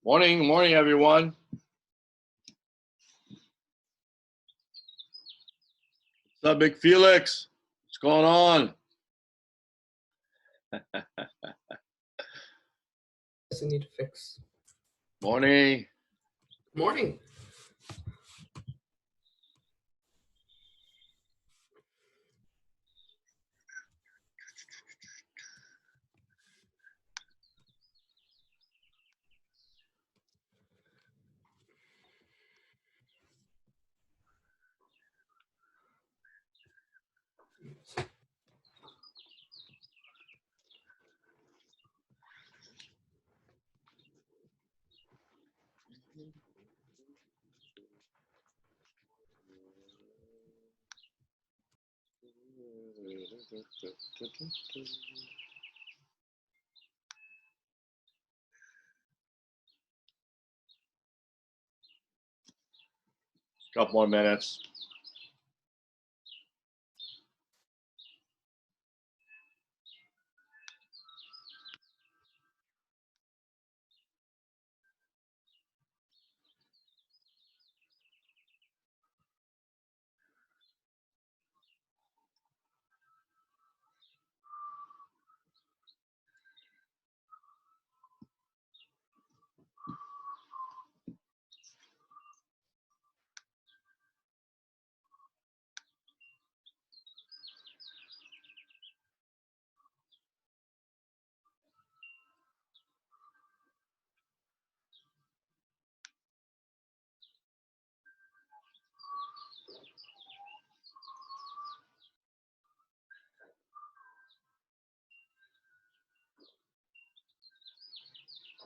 Morning, morning, everyone. What's up, Big Felix? What's going on? I need to fix. Morning. Morning. Couple more minutes.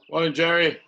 Morning, Jerry.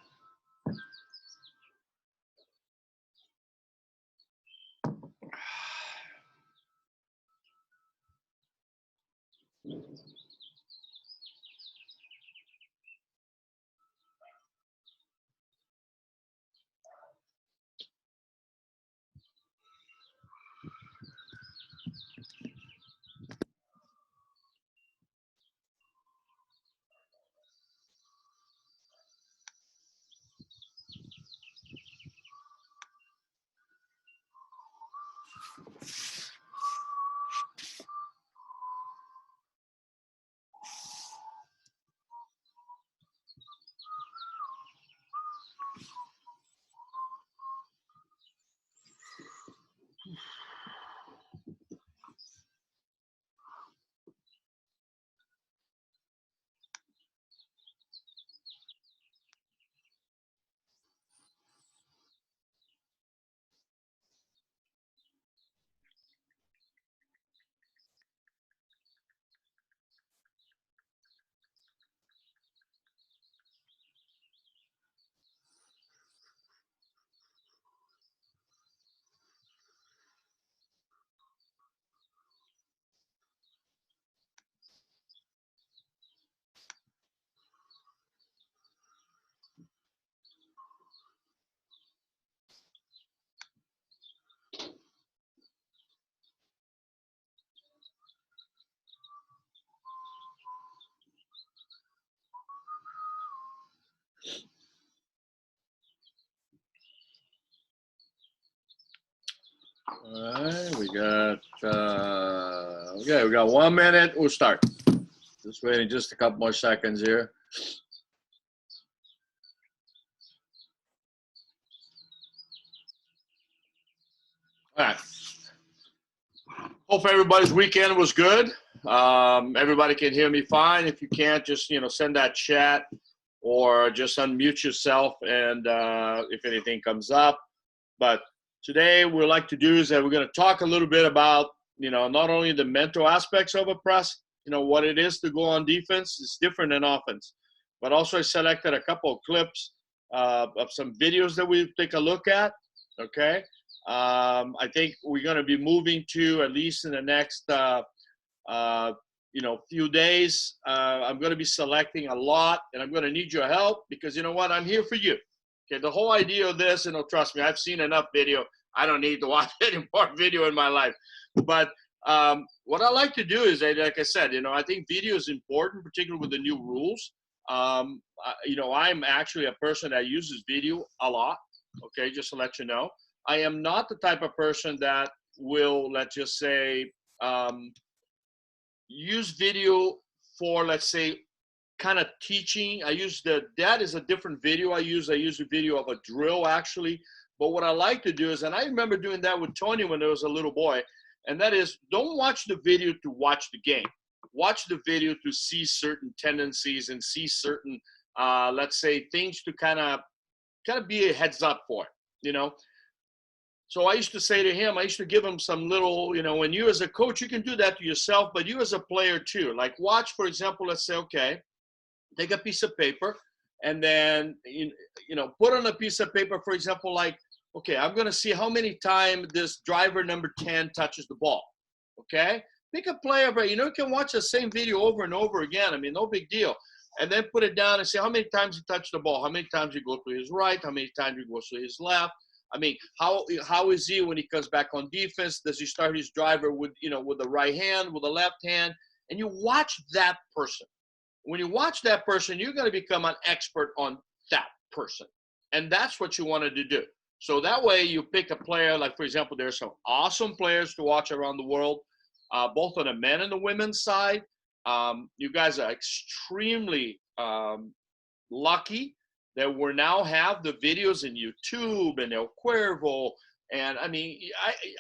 All right, we got 1 minute. We'll start. Just waiting just a couple more seconds here. All right. Hope everybody's weekend was good. Everybody can hear me fine. If you can't, just send that chat or just unmute yourself, and if anything comes up. But today, what we'd like to do is that we're going to talk a little bit about not only the mental aspects of a press, what it is to go on defense. It's different than offense. But also, I selected a couple of clips of some videos that we take a look at. Okay. I think we're going to be moving to, at least in the next few days, I'm going to be selecting a lot, and I'm going to need your help because you know what? I'm here for you. Okay, the whole idea of this, trust me, I've seen enough video. I don't need to watch any more video in my life. But what I like to do is, like I said, I think video is important, particularly with the new rules. I'm actually a person that uses video a lot. Okay, just to let you know, I am not the type of person that will, let's just say, use video for, let's say, kind of teaching. That is a different video I use. I use a video of a drill actually. But what I like to do is, and I remember doing that with Tony when I was a little boy, and that is, don't watch the video to watch the game. Watch the video to see certain tendencies and see certain, let's say, things to kind of be a heads up for it, you know. So I used to say to him, I used to give him some little, when you as a coach, you can do that to yourself, but you as a player too. Like watch, for example, let's say, okay, take a piece of paper and then, put on a piece of paper, for example, like, okay, I'm going to see how many times this driver number 10 touches the ball. Okay. Pick a player, but you can watch the same video over and over again. I mean, no big deal. And then put it down and say how many times he touched the ball, how many times he goes to his right, how many times he goes to his left. I mean, how is he when he comes back on defense? Does he start his driver with the right hand, with the left hand? And you watch that person. When you watch that person, you're going to become an expert on that person. And that's what you wanted to do. So that way you pick a player, like, for example, there's some awesome players to watch around the world, both on the men and the women's side. You guys are extremely lucky that we now have the videos in YouTube and El Cuervo. And I mean,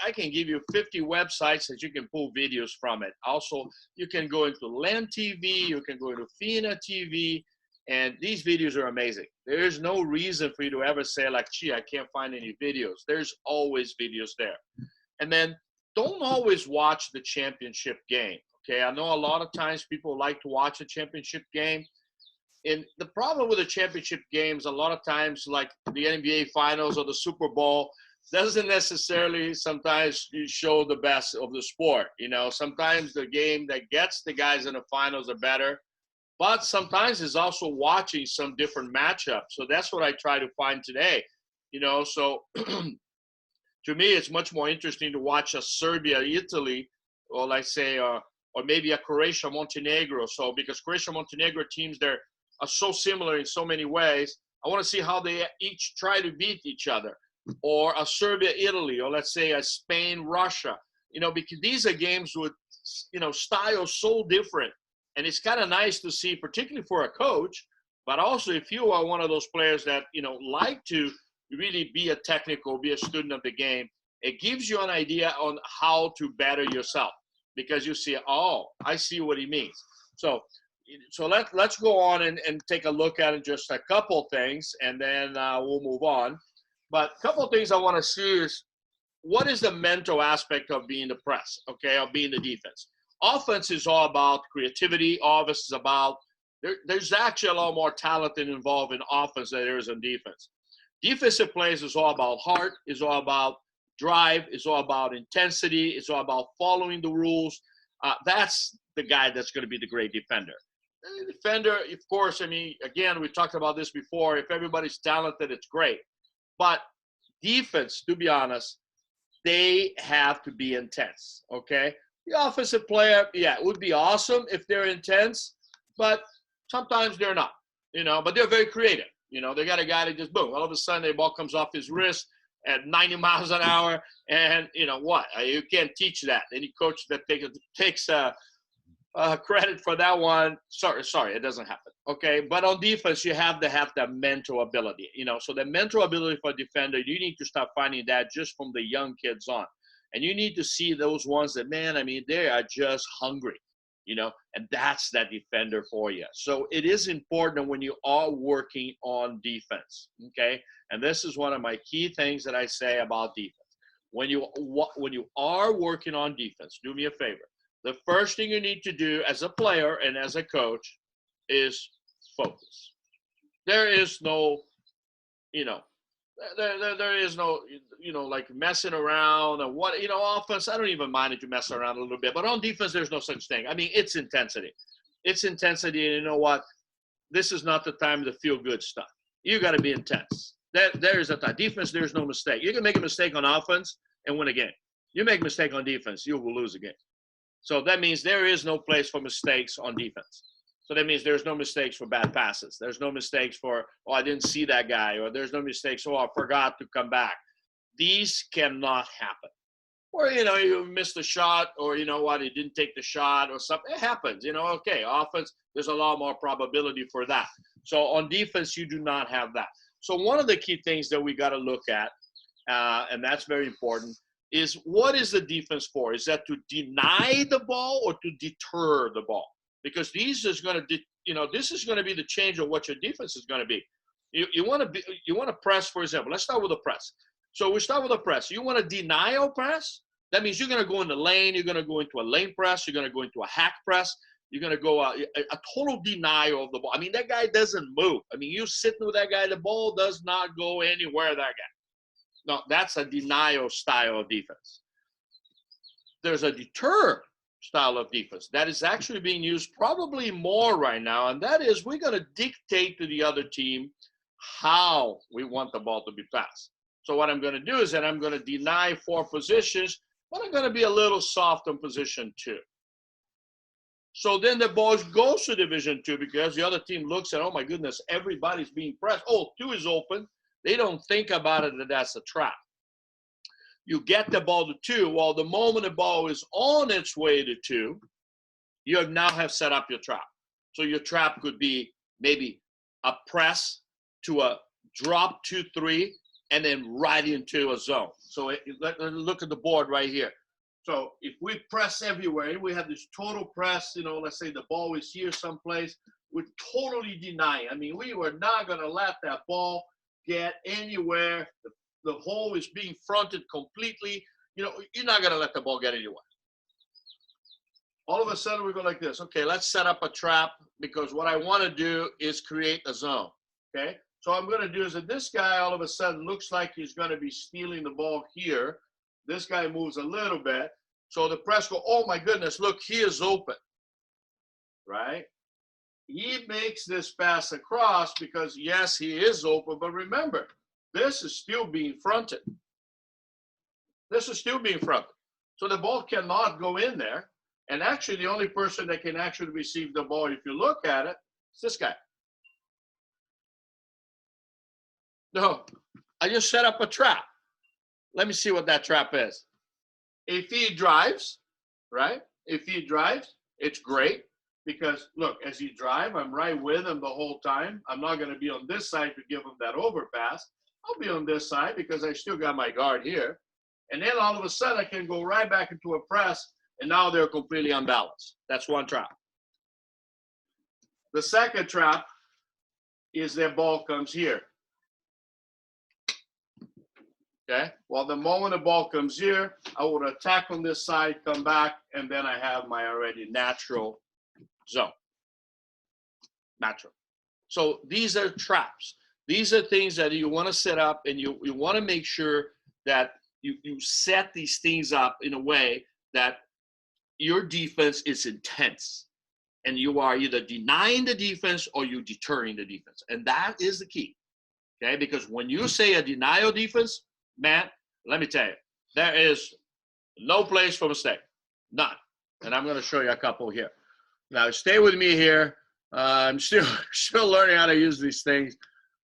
I can give you 50 websites that you can pull videos from it. Also, you can go into Land TV, you can go into FINA TV, and these videos are amazing. There is no reason for you to ever say like, gee, I can't find any videos. There's always videos there. And then don't always watch the championship game. Okay, I know a lot of times people like to watch a championship game. And the problem with the championship games, a lot of times, like the NBA Finals or the Super Bowl, doesn't necessarily sometimes show the best of the sport. Sometimes the game that gets the guys in the finals are better, but sometimes it's also watching some different matchups. So that's what I try to find today. So to me, it's much more interesting to watch a Serbia, Italy, or like say, or maybe a Croatia, Montenegro. So because Croatia, Montenegro teams, are so similar in so many ways. I want to see how they each try to beat each other. Or a Serbia, Italy, or let's say a Spain, Russia, because these are games with, styles so different. And it's kind of nice to see, particularly for a coach, but also if you are one of those players that, like to really be be a student of the game, it gives you an idea on how to better yourself because you see, oh, I see what he means. So let's go on and take a look at it, just a couple things, and then we'll move on. But a couple of things I want to see is what is the mental aspect of being the press, okay, of being the defense. Offense is all about creativity. Offense is about, there's actually a lot more talent involved in offense than there is in defense. Defensive plays is all about heart, is all about drive, is all about intensity, it's all about following the rules. That's the guy that's going to be the great defender. The defender, of course, I mean, again, we talked about this before. If everybody's talented, it's great. But defense, to be honest, they have to be intense, okay? The offensive player, yeah, it would be awesome if they're intense, but sometimes they're not, but they're very creative. They got a guy that just, boom, all of a sudden the ball comes off his wrist at 90 miles an hour, and what? You can't teach that. Any coach that takes credit for that one, sorry, it doesn't happen. Okay, but on defense, you have to have that mental ability. So the mental ability for a defender, you need to start finding that just from the young kids on, and you need to see those ones that, man, I mean, they are just hungry, and that's that defender for you. So it is important when you are working on defense. Okay, and this is one of my key things that I say about defense. When you are working on defense, do me a favor. The first thing you need to do as a player and as a coach is focus. There is no, there is no, like messing around and what, offense, I don't even mind if you mess around a little bit, but on defense, there's no such thing. I mean, it's intensity. It's intensity, and you know what? This is not the time to feel good stuff. You got to be intense. There is a time. Defense, there's no mistake. You can make a mistake on offense and win a game. You make a mistake on defense, you will lose a game. So that means there is no place for mistakes on defense. So that means there's no mistakes for bad passes. There's no mistakes for, oh, I didn't see that guy, or there's no mistakes, oh, I forgot to come back. These cannot happen. Or, you know, you missed a shot, or you know what, he didn't take the shot or something. It happens, you know, okay, offense, there's a lot more probability for that. So on defense, you do not have that. So one of the key things that we got to look at, and that's very important, is what is the defense for? Is that to deny the ball or to deter the ball? Because these is going to, you know, this is going to be the change of what your defense is going to be. You want to press, for example. Let's start with a press. So we start with a press. You want to deny a press? That means you're going to go in the lane. You're going to go into a lane press. You're going to go into a hack press. You're going to go a total denial of the ball. I mean, that guy doesn't move. I mean, you sitting with that guy, the ball does not go anywhere, that guy. No, that's a denial style of defense. There's a deter style of defense that is actually being used probably more right now, and that is we're going to dictate to the other team how we want the ball to be passed. So what I'm going to do is that I'm going to deny 4 positions, but I'm going to be a little soft on position 2. So then the ball goes to division 2 because the other team looks at, oh my goodness, everybody's being pressed. Oh, 2 is open. They don't think about it that that's a trap. You get the ball to 2. Well, the moment the ball is on its way to 2, you now have set up your trap. So your trap could be maybe a press to a drop 2-3 and then right into a zone. So look at the board right here. So if we press everywhere, we have this total press, you know, let's say the ball is here someplace, we're totally denying. I mean, we were not going to let that ball get anywhere. The hole is being fronted completely. You know, you're not going to let the ball get anywhere. All of a sudden, we go like this. Okay, let's set up a trap because what I want to do is create a zone. Okay, so what I'm going to do is that this guy all of a sudden looks like he's going to be stealing the ball here. This guy moves a little bit. So the press go, oh my goodness, look, he is open. Right? He makes this pass across because, yes, he is open. But remember, this is still being fronted. This is still being fronted. So the ball cannot go in there. And actually, the only person that can actually receive the ball, if you look at it, is this guy. No, I just set up a trap. Let me see what that trap is. If he drives, right? If he drives, it's great. Because, look, as he drives, I'm right with him the whole time. I'm not going to be on this side to give him that overpass. I'll be on this side because I still got my guard here. And then all of a sudden, I can go right back into a press, and now they're completely unbalanced. That's one trap. The second trap is their ball comes here. Okay? Well, the moment the ball comes here, I would attack on this side, come back, and then I have my already natural zone. Natural. So these are traps. These are things that you want to set up, and you want to make sure that you set these things up in a way that your defense is intense. And you are either denying the defense or you deterring the defense. And that is the key. Okay? Because when you say a denial defense, man, let me tell you, there is no place for mistake. None. And I'm going to show you a couple here. Now, stay with me here. I'm still learning how to use these things.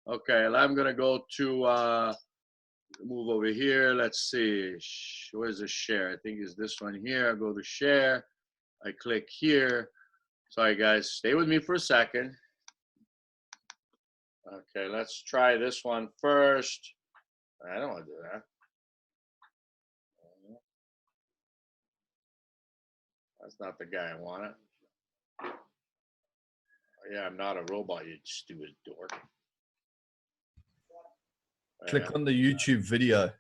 Okay, I'm going to go to move over here. Let's see. Where's the share? I think it's this one here. I go to share. I click here. Sorry, guys. Stay with me for a second. Okay, let's try this one first. I don't want to do that. That's not the guy I wanted. Yeah, I'm not a robot, you stupid dork. Click on the YouTube video.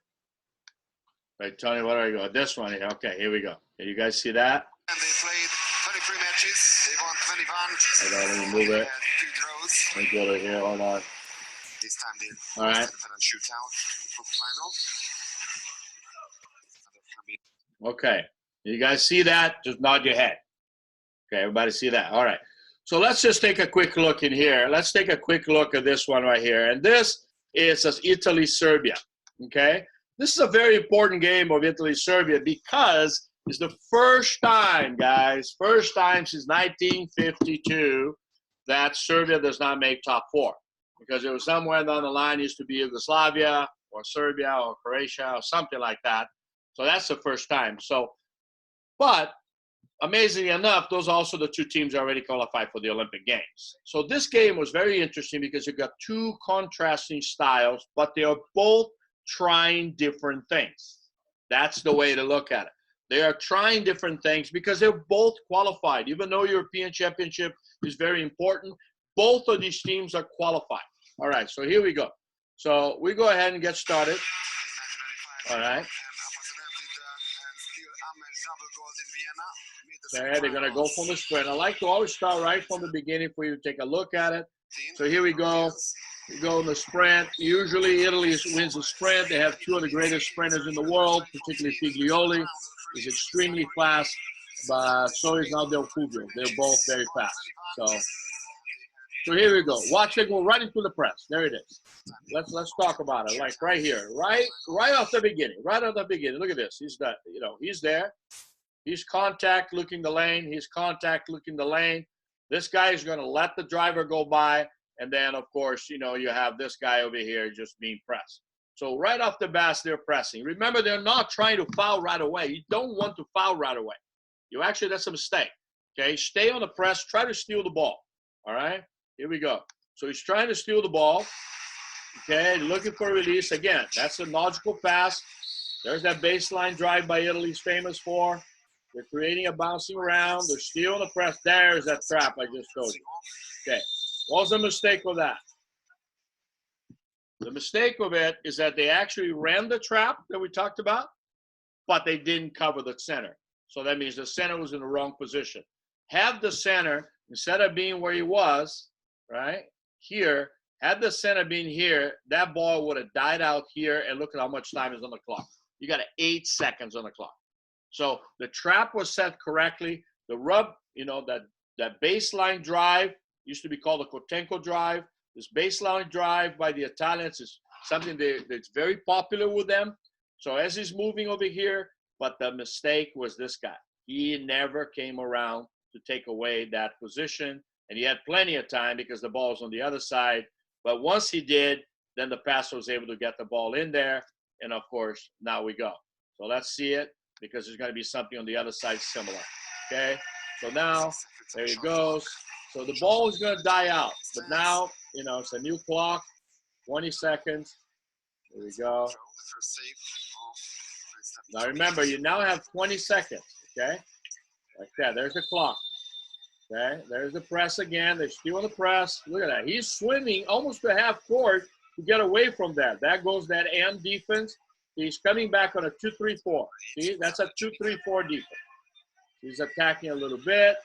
Right, Tony, what do I go? This one here. Okay, here we go. Can you guys see that? And they played 23 matches. They won 21. I got to move it. 2 draws. Let me go to here. Hold on. This time they All right. lost in a shootout for final. Okay. You guys see that? Just nod your head. Okay, everybody see that? All right. So let's just take a quick look in here. Let's take a quick look at this one right here. And this is Italy-Serbia. Okay? This is a very important game of Italy-Serbia because it's the first time, guys, first time since 1952 that Serbia does not make top 4 because it was somewhere down the line used to be Yugoslavia or Serbia or Croatia or something like that. So that's the first time. So, but amazingly enough, those are also the 2 teams already qualified for the Olympic Games. So this game was very interesting because you got 2 contrasting styles, but they are both trying different things. That's the way to look at it. They are trying different things because they're both qualified. Even though European Championship is very important, both of these teams are qualified. All right, so here we go. So we go ahead and get started. All right. Okay, they're going to go from the sprint. I like to always start right from the beginning for you to take a look at it. So here we go. We go in the sprint. Usually Italy wins the sprint. They have 2 of the greatest sprinters in the world, particularly Figlioli. He's extremely fast, but so is now Del Fuglio. They're both very fast. So here we go. Watch it go right into the press. There it is. Let's talk about it. Like right here, right off the beginning. Right off the beginning. Look at this. He's there. He's contact looking the lane. He's contact looking the lane. This guy is going to let the driver go by. And then, of course, you have this guy over here just being pressed. So right off the bat, they're pressing. Remember, they're not trying to foul right away. You don't want to foul right away. That's a mistake. Okay, stay on the press. Try to steal the ball. All right, here we go. So he's trying to steal the ball. Okay, looking for a release. Again, that's a logical pass. There's that baseline drive by Italy's famous for. They're creating a bouncing around. They're stealing the press. There's that trap I just told you. Okay, what was the mistake with that? The mistake of it is that they actually ran the trap that we talked about, but they didn't cover the center. So that means the center was in the wrong position. Have the center, instead of being where he was, right, here, had the center been here, that ball would have died out here, and look at how much time is on the clock. You got 8 seconds on the clock. So the trap was set correctly. The rub, that baseline drive used to be called the Kotenko drive. This baseline drive by the Italians is something that's very popular with them. So as he's moving over here, but the mistake was this guy. He never came around to take away that position, and he had plenty of time because the ball was on the other side. But once he did, then the passer was able to get the ball in there, and of course, now we go. So let's see it, because there's going to be something on the other side similar. Okay, so now, there he goes. So the ball is going to die out, but now, it's a new clock, 20 seconds. Here we go. Now remember, you now have 20 seconds, okay? Like that. There's the clock. Okay, there's the press again. They're still on the press. Look at that. He's swimming almost to half court to get away from that. That goes that end defense. He's coming back on a 2-3-4. See, that's a 2-3-4 defense. He's attacking a little bit.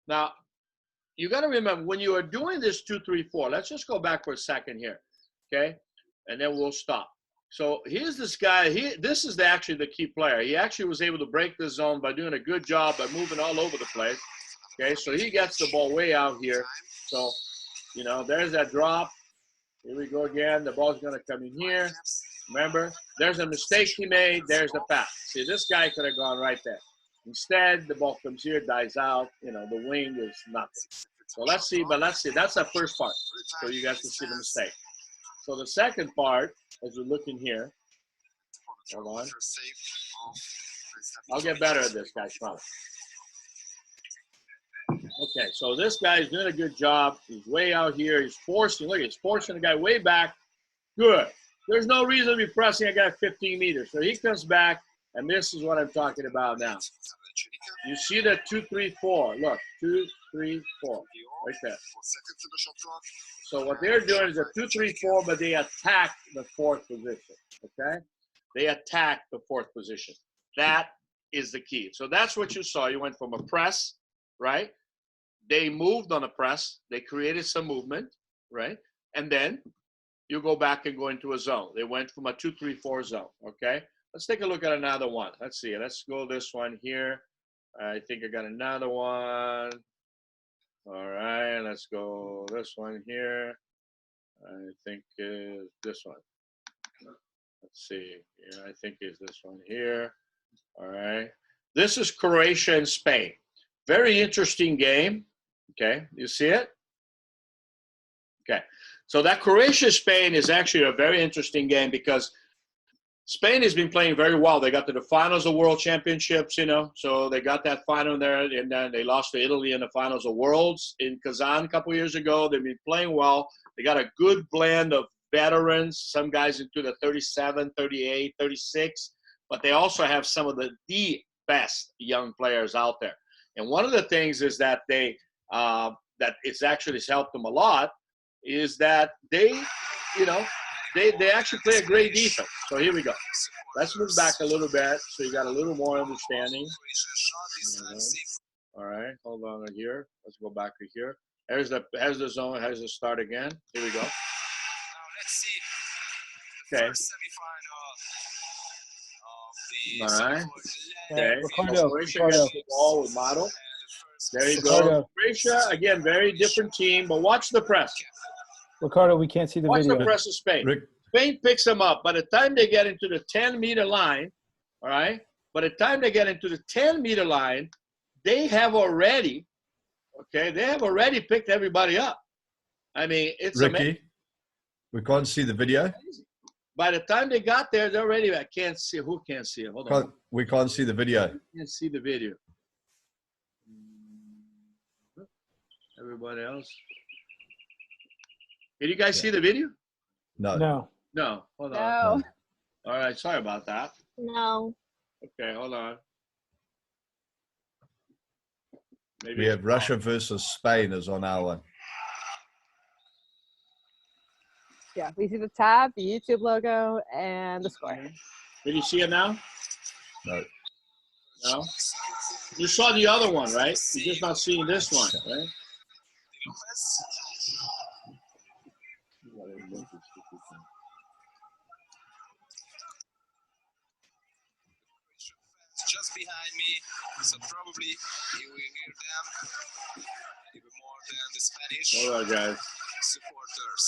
Now, you got to remember, when you are doing this 2-3-4, let's just go back for a second here, okay? And then we'll stop. So here's this guy. This is actually the key player. He actually was able to break the zone by doing a good job by moving all over the place. Okay, so he gets the ball way out here. So, there's that drop. Here we go again. The ball's going to come in here. Remember, there's a mistake he made. There's the pass. See, this guy could have gone right there. Instead, the ball comes here, dies out. The wing is nothing. So let's see. That's the first part. So you guys can see the mistake. So the second part, as we're looking here, hold on. I'll get better at this, guys. Promise. Okay, so this guy's doing a good job. He's way out here. He's forcing. Look, he's forcing the guy way back. Good. There's no reason to be pressing a guy 15 meters. So he comes back, and this is what I'm talking about now. You see the 2-3-4. Look, 2-3-4, right there. So what they're doing is a 2-3-4, but they attack the fourth position, okay? They attack the fourth position. That is the key. So that's what you saw. You went from a press, right? They moved on a press. They created some movement, right? And then you go back and go into a zone. They went from a 2-3-4 zone, okay? Let's take a look at another one. Let's see. Let's go this one here. I think I got another one. All right, let's go this one here. I think is this one. Let's see. Yeah, I think is this one here. All right. This is Croatia and Spain. very interesting game. Okay, you see it? Okay, so that Croatia-Spain is actually a very interesting game because Spain has been playing very well. They got to the finals of World Championships, you know, so they got that final there, and then they lost to Italy in the finals of Worlds in Kazan a couple years ago. They've been playing well. They got a good blend of veterans, some guys into the 37, 38, 36, but they also have some of the best young players out there. And one of the things is that that it's actually helped them a lot is that they, you know, they actually play a great defense. So here we go. Let's move back a little bit so you got a little more understanding. All right, hold on here. Let's go back to here. Here's the zone. Here's the start again. Here we go. Now let's see the Okay. first semifinal of the All right. so-called Okay. Ricardo, Croatia Ricardo. gets the ball with Model. There you go. Ricardo. Croatia, again, very different team, but watch the press. Ricardo, we can't see the Watch video. the press of Spain. Rick, Spain picks them up. By the time they get into the 10-meter line, all right, by the time they get into the 10-meter line, they have already picked everybody up. I mean, it's amazing. Ricky, we can't see the video. By the time they got there, they're already, I can't see. Who can't see it? Hold on. We can't see the video. I can't see the video. Everybody else? Can you guys see the video? No. No. No. Hold on. No, All right. Sorry about that. no. Okay. Hold on. Maybe We have Russia versus Spain is on our one. Yeah, we see the tab, the YouTube logo, and the score. Can you see it now? No. No. You saw the other one, right? You're just not seeing this one, right? just behind me, so probably you will hear them even more than the Spanish Hold on, guys. supporters.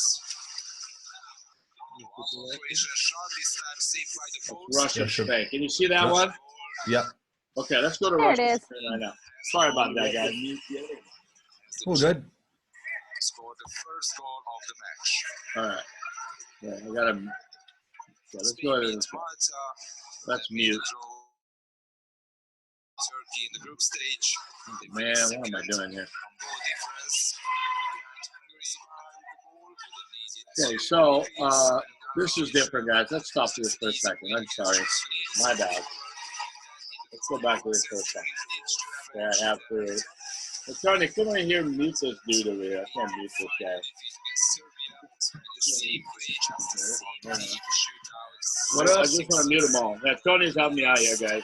Croatia shot this time saved by the Poles. Russia, Yeah, sure. Spain. Can you see that Yeah. one? Yeah. Okay, let's go to There it Russia is. Spain right now. Sorry about that, guys. All good. Scored the first goal of the match. All right. Yeah, I gotta. Yeah, let's go ahead. Let's mute. Turkey in the group stage. Man, what am I doing here? Okay, so this is different, guys. Let's stop this for a second. I'm sorry. My bad. Let's go back to this for a second. Yeah, I have to. It's starting to come in here and mute this dude over here. I can't mute this guy. What else? I just want to mute them all. Yeah, Tony's helping me out here, guys.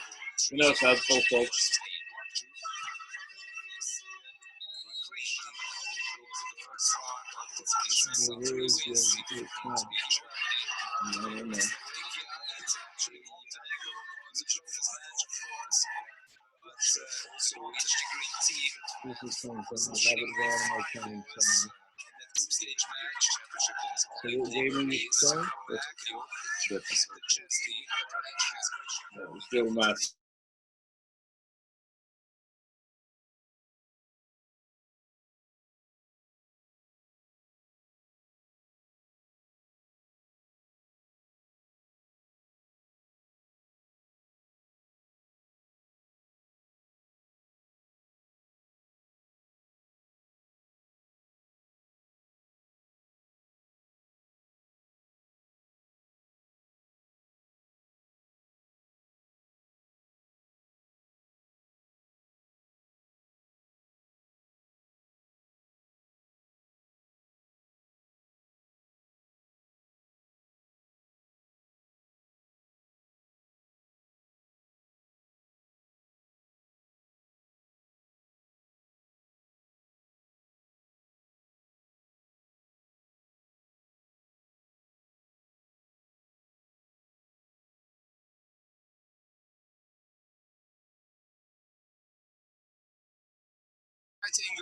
You know it's helpful, folks. This is something I haven't done in my time. So what game are you playing? Still not.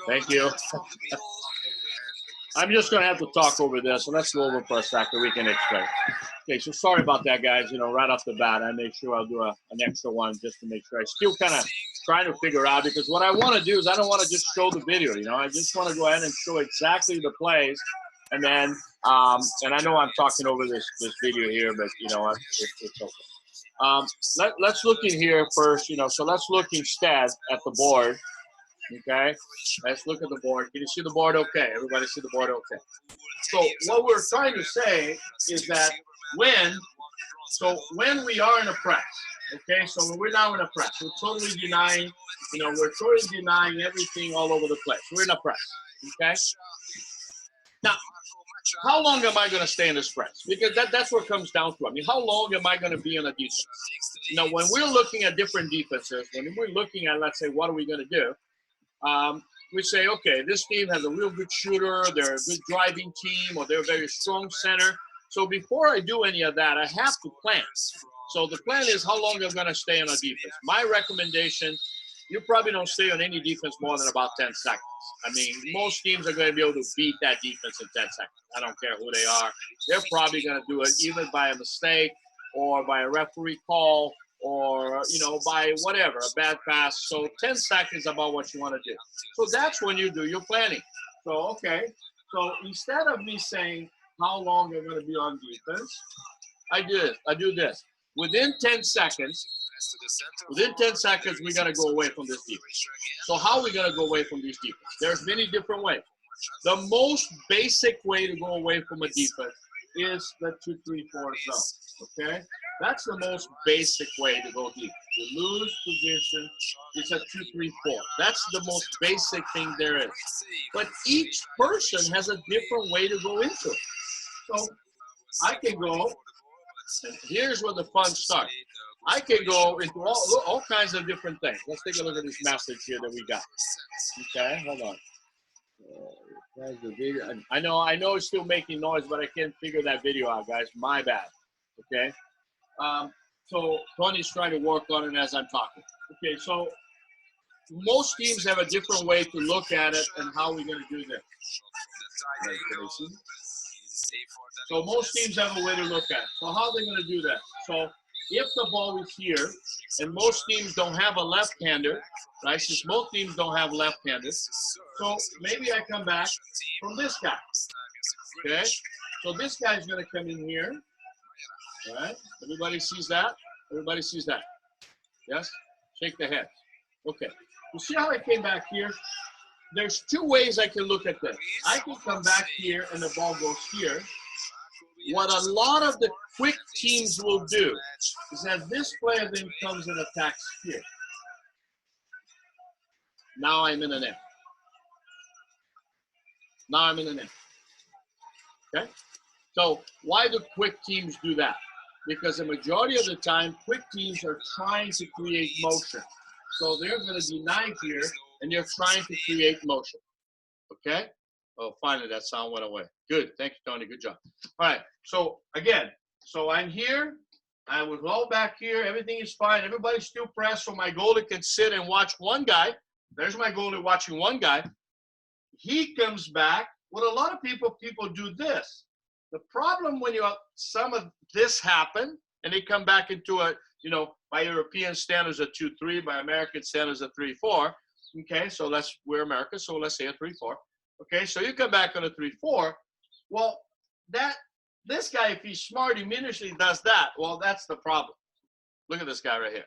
Thank you. I'm just going to have to talk over this, so let's go over for a second. We can explain. Okay, so sorry about that, guys. You know, right off the bat, I made sure I'll do an extra one just to make sure. I still kind of trying to figure out, because what I want to do is I don't want to just show the video, you know, I just want to go ahead and show exactly the plays. And then, and I know I'm talking over this video here, but you know, it's okay. Let's look in here first, you know, so let's look instead at the board. Okay, let's look at the board. Can you see the board okay? Everybody see the board okay? So what we're trying to say is that when we are in a press, okay, so when we're now in a press, we're totally denying, you know, we're totally denying everything all over the place. We're in a press, okay? Now, how long am I going to stay in this press? Because that's what it comes down to. I mean, how long am I going to be in a defense? You know, when we're looking at different defenses, when we're looking at, let's say, what are we going to do? We say, okay, this team has a real good shooter, they're a good driving team, or they're a very strong center. So before I do any of that, I have to plan. So the plan is how long I'm going to stay on a defense. My recommendation, you probably don't stay on any defense more than about 10 seconds. I mean, most teams are going to be able to beat that defense in 10 seconds. I don't care who they are. They're probably going to do it either by a mistake or by a referee call or, you know, by whatever, a bad pass. So 10 seconds about what you want to do. So that's when you do your planning. So, okay. So instead of me saying how long I'm going to be on defense, I do this. Within 10 seconds, we got to go away from this defense. So how are we going to go away from this defense? There's many different ways. The most basic way to go away from a defense is the 2-3-4 zone, okay? That's the most basic way to go deep. You lose position, it's a 2-3-4. That's the most basic thing there is. But each person has a different way to go into it. So I can go, and here's where the fun starts. I can go into all kinds of different things. Let's take a look at this message here that we got. Okay, hold on. There's the video. I know it's still making noise, but I can't figure that video out, guys. My bad. Okay. So Tony's trying to work on it as I'm talking. Okay, so most teams have a different way to look at it and how we're going to do this. So most teams have a way to look at it. So how are they going to do that? So if the ball is here, and most teams don't have a left-hander, right? Since most teams don't have left-handers, so maybe I come back from this guy. Okay, so this guy's going to come in here. All right, everybody sees that? Everybody sees that? Yes? Shake the head. Okay, you see how I came back here? There's two ways I can look at this. I can come back here and the ball goes here. What a lot of the quick teams will do is that this player then comes and attacks here. Now I'm in an end. Now I'm in an end. Okay? So why do quick teams do that? Because the majority of the time, quick teams are trying to create motion. So they're going to deny here, and they're trying to create motion. Okay? Oh, finally, that sound went away. Good. Thank you, Tony. Good job. All right. So, again, so I'm here. I was all back here. Everything is fine. Everybody's still pressed, so my goalie can sit and watch one guy. There's my goalie watching one guy. He comes back. What a lot of people do this. The problem when you have some of this happen, and they come back into a, you know, by European standards, a 2-3, by American standards, a 3-4. Okay, so we're America, so let's say a 3-4. Okay, so you come back on a 3-4. Well, this guy, if he's smart, immediately does that. Well, that's the problem. Look at this guy right here.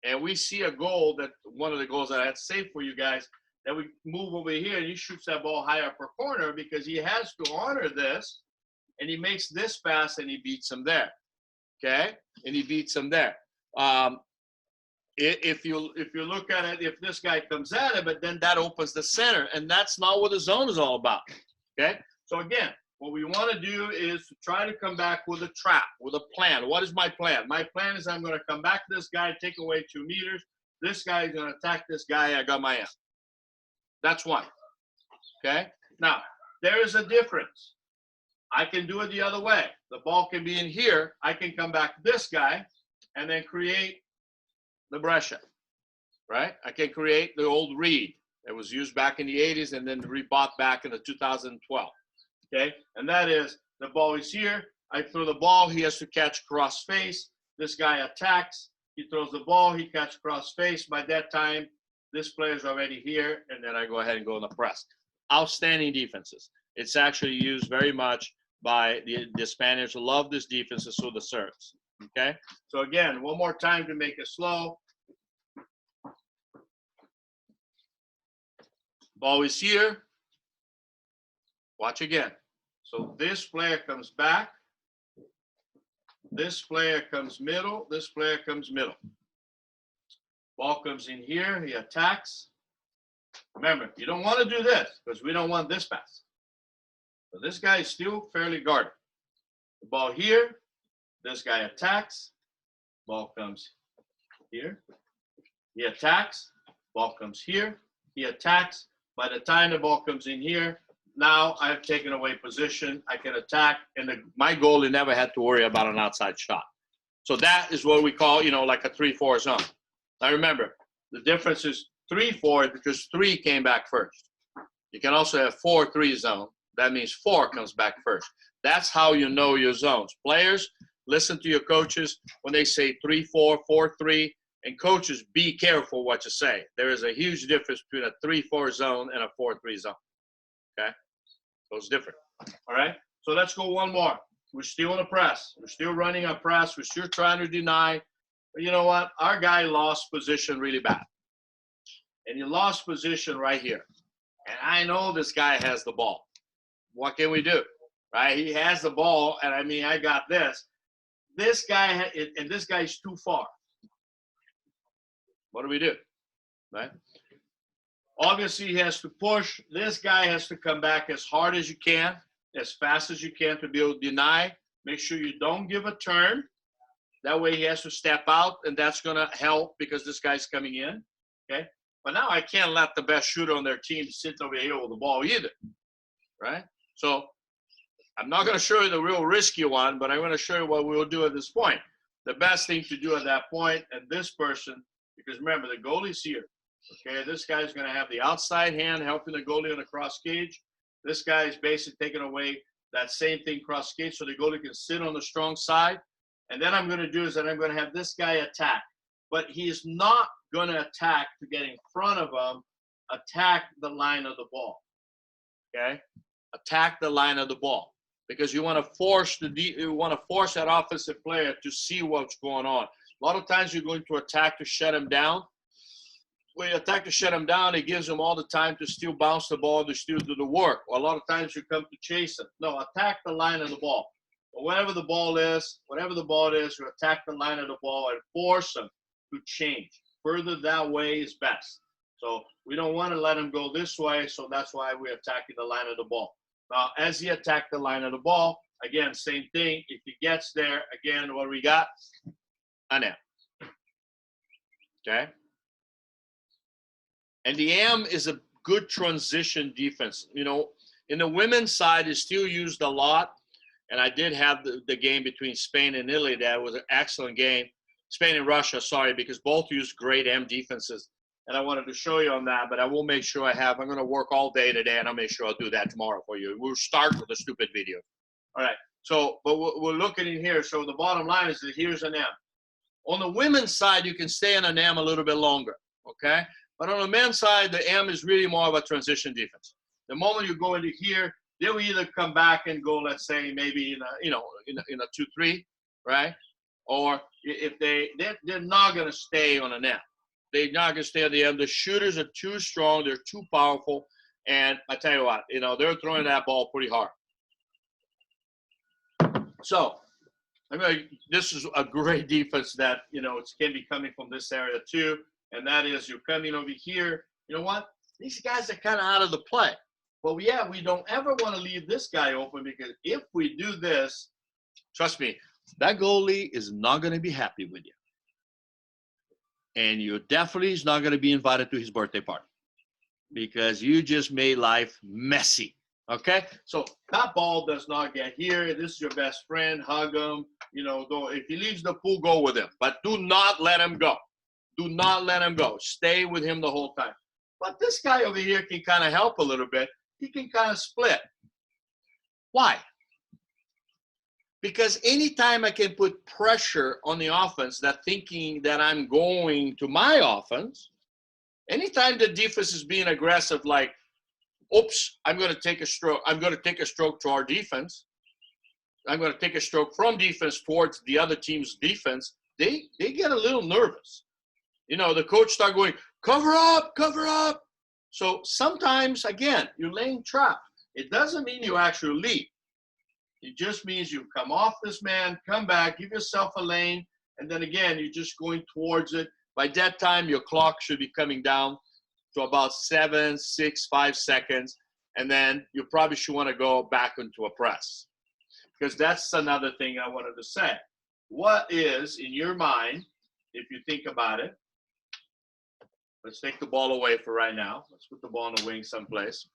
And we see a goal that one of the goals that I had saved for you guys, that we move over here and he shoots that ball high upper corner because he has to honor this, and he makes this pass and he beats him there. Okay, and he beats him there. If you look at it, if this guy comes at it, but then that opens the center, and that's not what the zone is all about. Okay, so again, what we want to do is to try to come back with a trap, with a plan. What is my plan? My plan is I'm going to come back to this guy, take away 2 meters. This guy is going to attack this guy. I got my end. That's one. Okay, now there is a difference. I can do it the other way. The ball can be in here. I can come back to this guy and then create the Brescia, right? I can create the old read that was used back in the 80s and then rebought back in the 2012, okay? And that is the ball is here. I throw the ball. He has to catch cross face. This guy attacks. He throws the ball. He catches cross face. By that time, This player's already here, and then I go ahead and go in the press. Outstanding defenses. It's actually used very much by the Spaniards. Love this defense through the serves. Okay? So again, one more time to make it slow. Ball is here. Watch again. So this player comes back. This player comes middle. This player comes middle. Ball comes in here. He attacks. Remember, you don't want to do this because we don't want this pass. So this guy is still fairly guarded. The ball here. This guy attacks. Ball comes here. He attacks. Ball comes here. He attacks. By the time the ball comes in here, now I've taken away position. I can attack, and my goalie never had to worry about an outside shot. So that is what we call, like a 3-4 zone. Now remember, the difference is 3-4 because 3 came back first. You can also have 4-3 zone. That means 4 comes back first. That's how you know your zones. Players, listen to your coaches when they say 3-4, 4-3. And coaches, be careful what you say. There is a huge difference between a 3-4 zone and a 4-3 zone. Okay? So it's different. All right? So let's go one more. We're still in a press. We're still running a press. We're still trying to deny. But you know what? Our guy lost position really bad. And he lost position right here. And I know this guy has the ball. What can we do? Right? He has the ball, and I got this. This guy, and this guy is too far. What do we do? Right? Obviously, he has to push. This guy has to come back as hard as you can, as fast as you can to be able to deny. Make sure you don't give a turn. That way he has to step out, and that's going to help because this guy's coming in. Okay? But now I can't let the best shooter on their team sit over here with the ball either. Right? So I'm not going to show you the real risky one, but I'm going to show you what we'll do at this point. The best thing to do at that point, and this person, because remember, the goalie's here. Okay, this guy's going to have the outside hand helping the goalie on the cross cage. This guy is basically taking away that same thing cross cage so the goalie can sit on the strong side. And then I'm going to do is that I'm going to have this guy attack. But he's not going to attack to get in front of him. Attack the line of the ball. Okay? Attack the line of the ball. Because you want to force that offensive player to see what's going on. A lot of times you're going to attack to shut him down. When you attack to shut him down, it gives him all the time to still bounce the ball, to still do the work. Or a lot of times you come to chase him. No, attack the line of the ball. Or whatever the ball is, you attack the line of the ball and force him to change. Further that way is best. So we don't want to let him go this way, so that's why we're attacking the line of the ball. Now, as he attacked the line of the ball, again, same thing. If he gets there, again, what we got? An M. Okay? And the M is a good transition defense. In the women's side, it's still used a lot. And I did have the game between Spain and Italy. That was an excellent game. Spain and Russia, sorry, because both used great M defenses. And I wanted to show you on that, but I will make sure I'm going to work all day today, and I'll make sure I'll do that tomorrow for you. We'll start with a stupid video. All right. So, but we're looking in here. So the bottom line is that here's an M. On the women's side, you can stay in an M a little bit longer, okay? But on the men's side, the M is really more of a transition defense. The moment you go into here, they'll either come back and go, let's say, maybe in a 2-3, right? Or if they're not going to stay on an M. They're not going to stay on the M. The shooters are too strong. They're too powerful. And I tell you what, they're throwing that ball pretty hard. So, this is a great defense that, it can be coming from this area too. And that is you're coming over here. You know what? These guys are kind of out of the play. But yeah, we don't ever want to leave this guy open because if we do this, trust me, that goalie is not going to be happy with you. And you definitely is not going to be invited to his birthday party because you just made life messy. Okay? So that ball does not get here. This is your best friend. Hug him. If he leaves the pool, go with him. But do not let him go. Do not let him go. Stay with him the whole time. But this guy over here can kind of help a little bit. He can kind of split. Why? Because anytime I can put pressure on the offense, that thinking that I'm going to my offense, Anytime the defense is being aggressive, like, oops, I'm going to take a stroke. I'm going to take a stroke to our defense. I'm going to take a stroke from defense towards the other team's defense. They get a little nervous. You know, the coach start going, cover up, cover up. So sometimes, again, you're laying trap. It doesn't mean you actually leave. It just means you come off this man, come back, give yourself a lane, and then again, you're just going towards it. By that time, your clock should be coming down to about 7, 6, 5 seconds, and then you probably should want to go back into a press. Because that's another thing I wanted to say. What is, in your mind, if you think about it, let's take the ball away for right now. Let's put the ball on the wing someplace.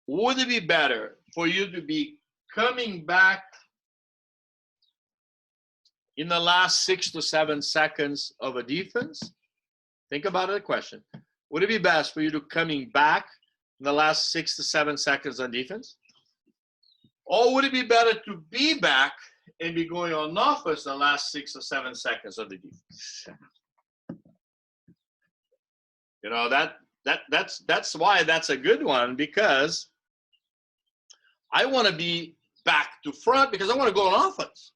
Would it be better for you to be coming back in the last 6 to 7 seconds of a defense? Think about the question. Would it be best for you to coming back in the last 6 to 7 seconds on defense? Or would it be better to be back and be going on offense in the last 6 or 7 seconds of the defense? You know, that's why that's a good one, because I want to be back to front because I want to go on offense.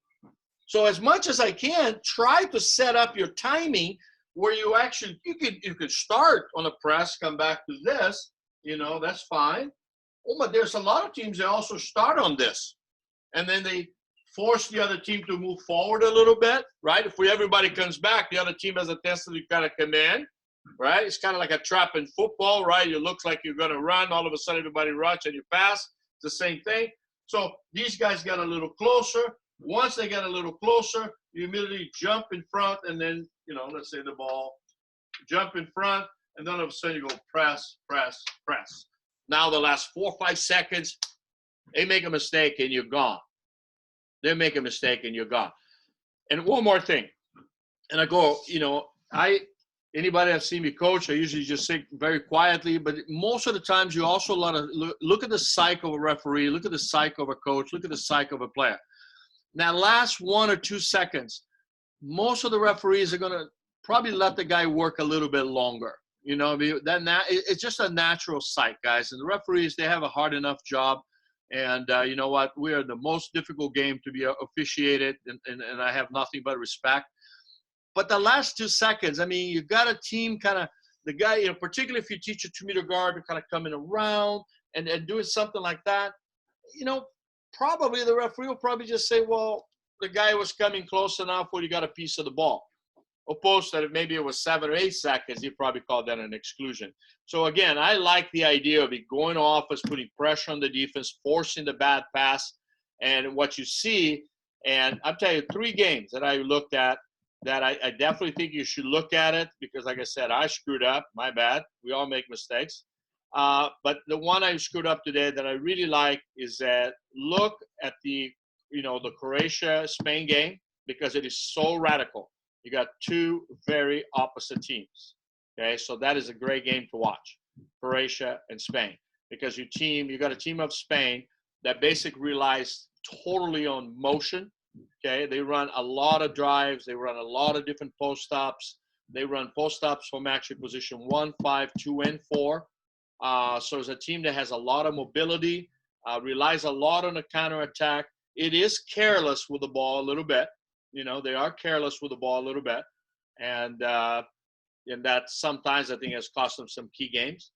So as much as I can, try to set up your timing where you actually, you could start on a press, come back to this, you know, that's fine. Oh, but there's a lot of teams that also start on this, and then they force the other team to move forward a little bit, right? If everybody comes back, the other team has a tendency to kind of come in, right? It's kind of like a trap in football, right? It looks like you're going to run. All of a sudden, everybody runs and you pass. It's the same thing. So these guys got a little closer. Once they get a little closer, you immediately jump in front, and then, you know, let's say the ball, jump in front, and then all of a sudden you go press, press, press. Now the last 4 or 5 seconds, they make a mistake and you're gone. They make a mistake and you're gone. And one more thing, and I go, you know, anybody that's seen me coach, I usually just sit very quietly, but most of the times you also look at the psyche of a referee, look at the psyche of a coach, look at the psyche of a player. Now, last 1 or 2 seconds, most of the referees are going to probably let the guy work a little bit longer. You know, it's just a natural psych, guys. And the referees, they have a hard enough job. And you know what? We are the most difficult game to be officiated, and I have nothing but respect. But the last 2 seconds, I mean, you got a team kind of, the guy, you know, particularly if you teach a 2-meter guard to kind of coming around and doing something like that, you know, probably the referee will probably just say, well, the guy was coming close enough where you got a piece of the ball. Opposed to maybe it was 7 or 8 seconds, he probably called that an exclusion. So again, I like the idea of it going off as putting pressure on the defense, forcing the bad pass, and what you see. And I'll tell you 3 games that I looked at that I definitely think you should look at it, because like I said, I screwed up. My bad. We all make mistakes. But the one I screwed up today that I really like is that look at the Croatia-Spain game, because it is so radical. You got 2 very opposite teams. Okay, so that is a great game to watch, Croatia and Spain, because you got a team of Spain that basically relies totally on motion. Okay, they run a lot of drives. They run a lot of different post stops. They run post stops from actually position 1, 5, 2, and 4. So it's a team that has a lot of mobility, relies a lot on the counterattack. It is careless with the ball a little bit. You know, they are careless with the ball a little bit. And that sometimes I think has cost them some key games.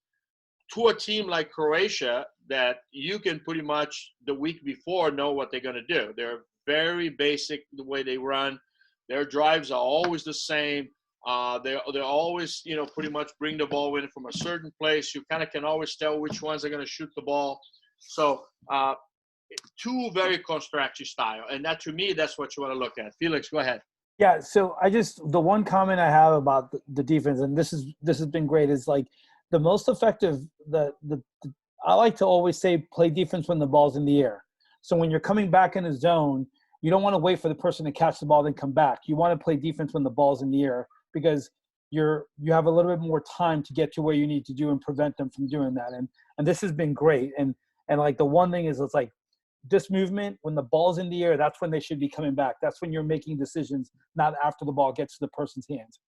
To a team like Croatia, that you can pretty much the week before know what they're going to do. They're very basic the way they run. Their drives are always the same. They're always, you know, pretty much bring the ball in from a certain place. You kind of can always tell which ones are going to shoot the ball. So 2 very constructive style. And that, to me, that's what you want to look at. Felix, go ahead. Yeah, so the one comment I have about the defense, and this has been great, is like the most effective, I like to always say play defense when the ball's in the air. So when you're coming back in the zone, you don't want to wait for the person to catch the ball then come back. You want to play defense when the ball's in the air, because you have a little bit more time to get to where you need to do and prevent them from doing that. And this has been great. And like the one thing is, it's like this movement, when the ball's in the air, that's when they should be coming back. That's when you're making decisions, not after the ball gets to the person's hands.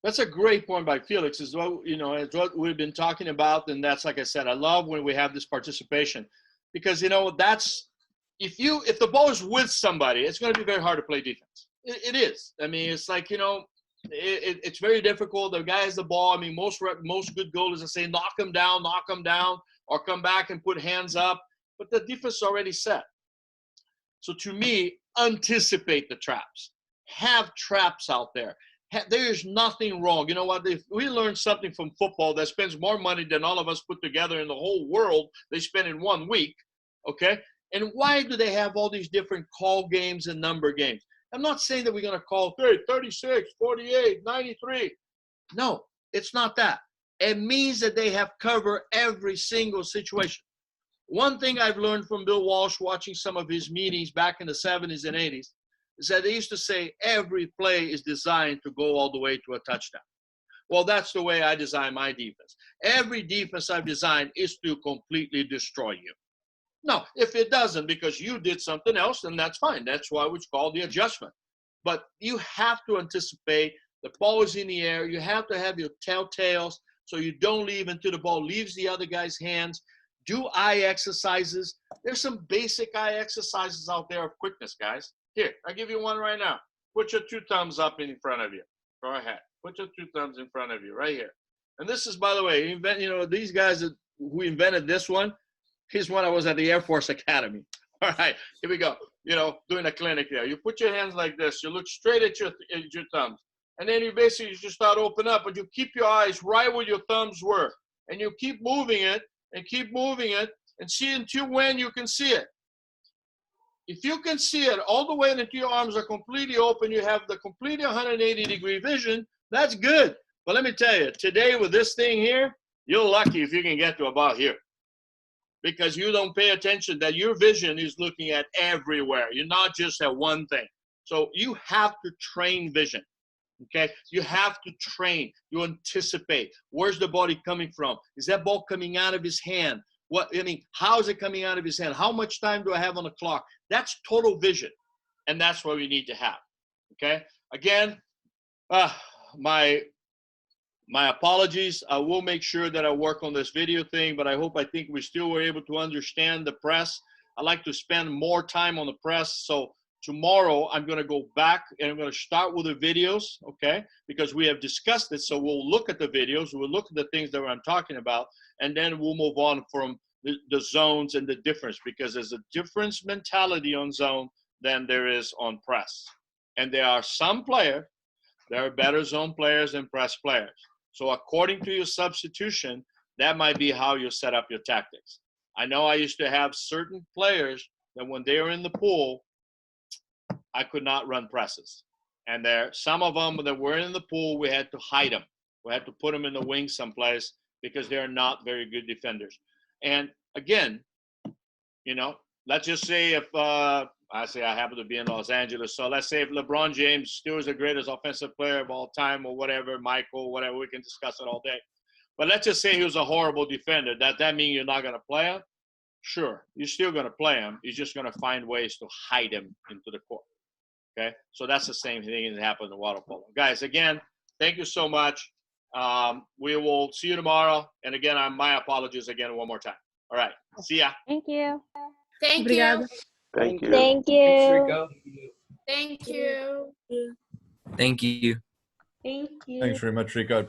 That's a great point by Felix. Is what it's what we've been talking about, and that's like I said. I love when we have this participation, because that's if the ball is with somebody, it's going to be very hard to play defense. It is. I mean, it's like it's very difficult. The guy has the ball. I mean, most good goalies are saying knock him down, or come back and put hands up. But the defense is already set. So to me, anticipate the traps. Have traps out there. There's nothing wrong. You know what? If we learn something from football that spends more money than all of us put together in the whole world, they spend in 1 week, okay? And why do they have all these different call games and number games? I'm not saying that we're going to call 36, 48, 93. No, it's not that. It means that they have covered every single situation. One thing I've learned from Bill Walsh watching some of his meetings back in the 70s and 80s is that they used to say every play is designed to go all the way to a touchdown. Well, that's the way I design my defense. Every defense I've designed is to completely destroy you. No, if it doesn't because you did something else, then that's fine. That's why it's called the adjustment. But you have to anticipate the ball is in the air. You have to have your telltales so you don't leave until the ball leaves the other guy's hands. Do eye exercises. There's some basic eye exercises out there of quickness, guys. Here, I'll give you one right now. Put your 2 thumbs up in front of you. Go ahead. Put your 2 thumbs in front of you right here. And this is, by the way, these guys who invented this one, here's when I was at the Air Force Academy. All right, here we go. Doing a clinic there. You put your hands like this. You look straight at your thumbs. And then you basically just start opening up, but you keep your eyes right where your thumbs were. And you keep moving it and see until when you can see it. If you can see it all the way until your arms are completely open, you have the completely 180-degree vision, that's good. But let me tell you, today with this thing here, you're lucky if you can get to about here. Because you don't pay attention that your vision is looking at everywhere. You're not just at one thing. So you have to train vision, okay? You have to train. You anticipate. Where's the body coming from? Is that ball coming out of his hand? How is it coming out of his hand? How much time do I have on the clock? That's total vision, and that's what we need to have, okay? Again, my apologies. I will make sure that I work on this video thing, but I think we still were able to understand the press. I like to spend more time on the press, so tomorrow I'm going to go back and I'm going to start with the videos, okay? Because we have discussed it, so we'll look at the videos, we'll look at the things that I'm talking about, and then we'll move on from the zones and the difference, because there's a difference mentality on zone than there is on press. And there are some players, there are better zone players than press players. So according to your substitution, that might be how you set up your tactics. I know I used to have certain players that when they were in the pool, I could not run presses. And some of them that were in the pool, we had to hide them. We had to put them in the wing someplace because they're not very good defenders. And again, let's just say if I happen to be in Los Angeles. So let's say if LeBron James still is the greatest offensive player of all time or whatever, Michael, whatever, we can discuss it all day. But let's just say he was a horrible defender. That mean you're not going to play him? Sure, you're still going to play him. You're just going to find ways to hide him into the court. Okay, so that's the same thing that happened in water polo. Guys, again, thank you so much. We will see you tomorrow. And again, my apologies again one more time. All right, see ya. Thank you. Thank you. Thank you. Thank Thanks, you. Rico. Thank you. Thank you. Thank you. Thanks very much, Rico.